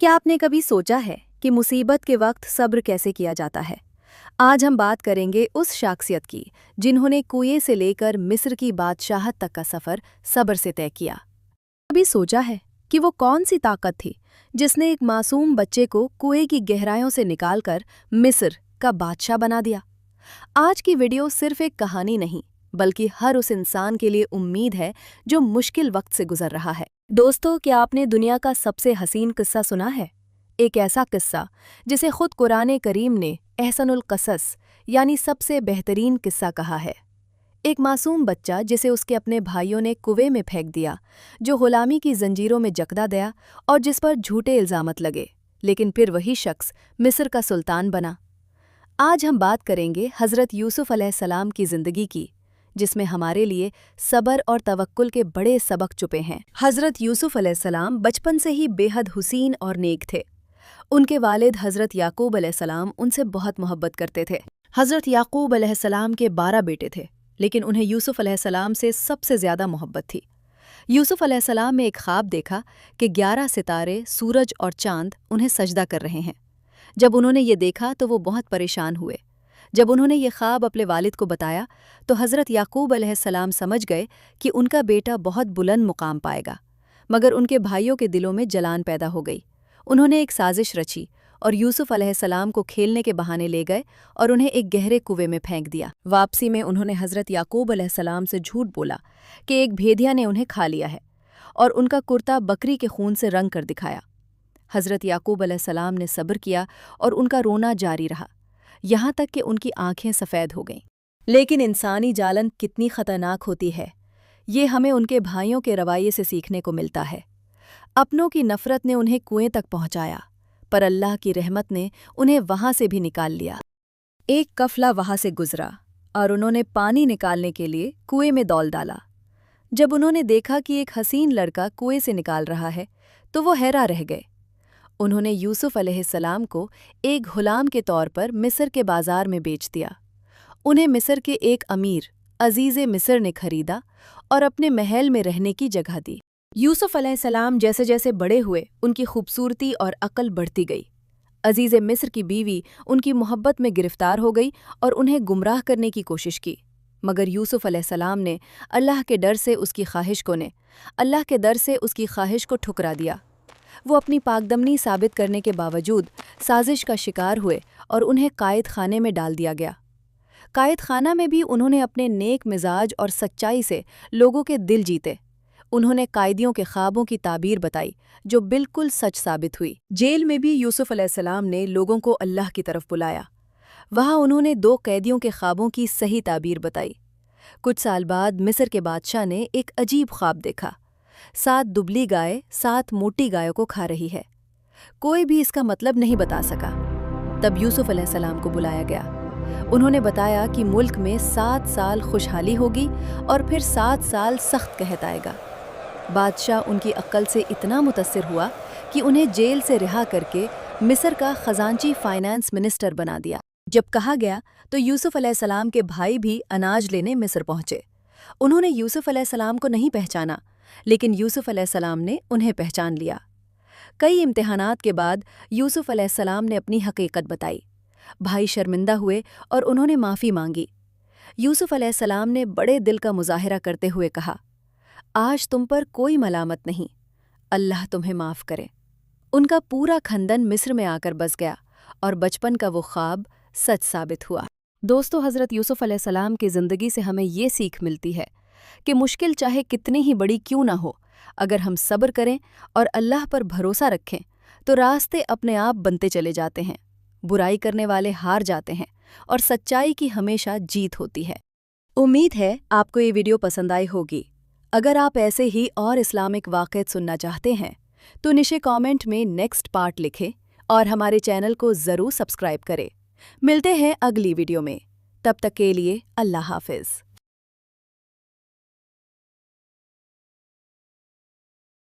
क्या आपने कभी सोचा है कि मुसीबत के वक्त सब्र कैसे किया जाता है? आज हम बात करेंगे उस शख्सियत की जिन्होंने कुएं से लेकर मिस्र की बादशाहत तक का सफ़र सब्र से तय किया। कभी सोचा है कि वो कौन सी ताकत थी जिसने एक मासूम बच्चे को कुएं की गहराइयों से निकालकर मिस्र का बादशाह बना दिया? आज की वीडियो सिर्फ एक कहानी नहीं, बल्कि हर उस इंसान के लिए उम्मीद है जो मुश्किल वक्त से गुजर रहा है। दोस्तों, क्या आपने दुनिया का सबसे हसीन किस्सा सुना है? एक ऐसा किस्सा जिसे खुद कुरान करीम ने एहसनुल कसस यानी सबसे बेहतरीन किस्सा कहा है। एक मासूम बच्चा जिसे उसके अपने भाइयों ने कुएं में फेंक दिया, जो गुलामी की जंजीरों में जकड़ा गया और जिस पर झूठे इल्जामत लगे, लेकिन फिर वही शख्स मिस्र का सुल्तान बना। आज हम बात करेंगे हज़रत यूसुफ अलैहिस्सलाम की ज़िंदगी की, जिसमें हमारे लिए सब्र और तवक्कुल के बड़े सबक छुपे हैं। हज़रत यूसुफ अलैहिस्सलाम बचपन से ही बेहद हुसीन और नेक थे। उनके वालिद हज़रत याकूब अलैहिस्सलाम उनसे बहुत मोहब्बत करते थे। हज़रत याकूब अलैहिस्सलाम के 12 बेटे थे, लेकिन उन्हें यूसुफ अलैहिस्सलाम से सबसे ज़्यादा मोहब्बत थी। यूसुफ अलैहिस्सलाम ने एक ख्वाब देखा कि 11 सितारे, सूरज और चांद उन्हें सजदा कर रहे हैं। जब उन्होंने ये देखा तो वो बहुत परेशान हुए। जब उन्होंने ये ख्वाब अपने वालिद को बताया तो हज़रत याकूब अलैहिस्सलाम समझ गए कि उनका बेटा बहुत बुलंद मुकाम पाएगा, मगर उनके भाइयों के दिलों में जलान पैदा हो गई। उन्होंने एक साजिश रची और यूसुफ अलैहिस्सलाम को खेलने के बहाने ले गए और उन्हें एक गहरे कुएं में फेंक दिया। वापसी में उन्होंने हज़रत याकूब अलैहिस्सलाम से झूठ बोला कि एक भेदिया ने उन्हें खा लिया है और उनका कुर्ता बकरी के खून से रंग कर दिखाया। हज़रत याकूब अलैहिस्सलाम ने सब्र किया और उनका रोना जारी रहा, यहाँ तक कि उनकी आंखें सफ़ेद हो गईं। लेकिन इंसानी जालन कितनी ख़तरनाक होती है, ये हमें उनके भाइयों के रवैये से सीखने को मिलता है। अपनों की नफ़रत ने उन्हें कुएं तक पहुँचाया, पर अल्लाह की रहमत ने उन्हें वहाँ से भी निकाल लिया। एक कफ़ला वहाँ से गुज़रा और उन्होंने पानी निकालने के लिए कुएं में दौल डाला। जब उन्होंने देखा कि एक हसीन लड़का कुएं से निकाल रहा है तो वो हैरान रह गए। उन्होंने यूसुफ अलैहिस्सलाम को एक गुलाम के तौर पर मिस्र के बाजार में बेच दिया। उन्हें मिस्र के एक अमीर अजीज़े मिस्र ने खरीदा और अपने महल में रहने की जगह दी। यूसुफ अलैहिस्सलाम जैसे जैसे बड़े हुए, उनकी खूबसूरती और अक्ल बढ़ती गई। अजीज़े मिस्र की बीवी उनकी मोहब्बत में गिरफ्तार हो गई और उन्हें गुमराह करने की कोशिश की, मगर यूसुफ अलैहिस्सलाम ने अल्लाह के डर से उसकी ख्वाहिश को ठुकरा दिया। वो अपनी पाकदमनी साबित करने के बावजूद साजिश का शिकार हुए और उन्हें कायद खाने में डाल दिया गया। कायद खाना में भी उन्होंने अपने नेक मिजाज और सच्चाई से लोगों के दिल जीते। उन्होंने कायदियों के ख्वाबों की ताबीर बताई जो बिल्कुल सच साबित हुई। जेल में भी यूसुफ अलैहिस्सलाम ने लोगों को अल्लाह की तरफ बुलाया। वहाँ उन्होंने 2 कैदियों के ख्वाबों की सही ताबीर बताई। कुछ साल बाद मिस्र के बादशाह ने एक अजीब ख्वाब देखा। 7 दुबली गाय 7 मोटी गायों को खा रही है। कोई भी इसका मतलब नहीं बता सका। तब यूसुफ अलैहिस्सलाम को बुलाया गया। उन्होंने बताया कि मुल्क में 7 साल खुशहाली होगी और फिर 7 साल सख्त कहत आएगा। बादशाह उनकी अक्ल से इतना मुतस्सिर हुआ कि उन्हें जेल से रिहा करके मिस्र का खजांची फाइनेंस मिनिस्टर बना दिया। जब कहा गया तो यूसुफ अलैहिस्सलाम के भाई भी अनाज लेने मिस्र पहुंचे। उन्होंने यूसुफ अलैहिस्सलाम को नहीं पहचाना, लेकिन यूसुफ अलैहिस्सलाम ने उन्हें पहचान लिया। कई इम्तिहानात के बाद यूसुफ अलैहिस्सलाम ने अपनी हकीकत बताई। भाई शर्मिंदा हुए और उन्होंने माफ़ी मांगी। यूसुफ अलैहिस्सलाम ने बड़े दिल का मुजाहिरा करते हुए कहा, आज तुम पर कोई मलामत नहीं, अल्लाह तुम्हें माफ़ करे। उनका पूरा खंदन मिस्र में आकर बस गया और बचपन का वो ख्वाब सच साबित हुआ। दोस्तों, हज़रत यूसुफ अलैहिस्सलाम की ज़िंदगी से हमें ये सीख मिलती है कि मुश्किल चाहे कितनी ही बड़ी क्यों ना हो, अगर हम सब्र करें और अल्लाह पर भरोसा रखें तो रास्ते अपने आप बनते चले जाते हैं। बुराई करने वाले हार जाते हैं और सच्चाई की हमेशा जीत होती है। उम्मीद है आपको ये वीडियो पसंद आई होगी। अगर आप ऐसे ही और इस्लामिक वाक़यात सुनना चाहते हैं तो नीचे कमेंट में नेक्स्ट पार्ट लिखें और हमारे चैनल को ज़रूर सब्सक्राइब करें। मिलते हैं अगली वीडियो में, तब तक के लिए अल्लाह हाफ़िज़।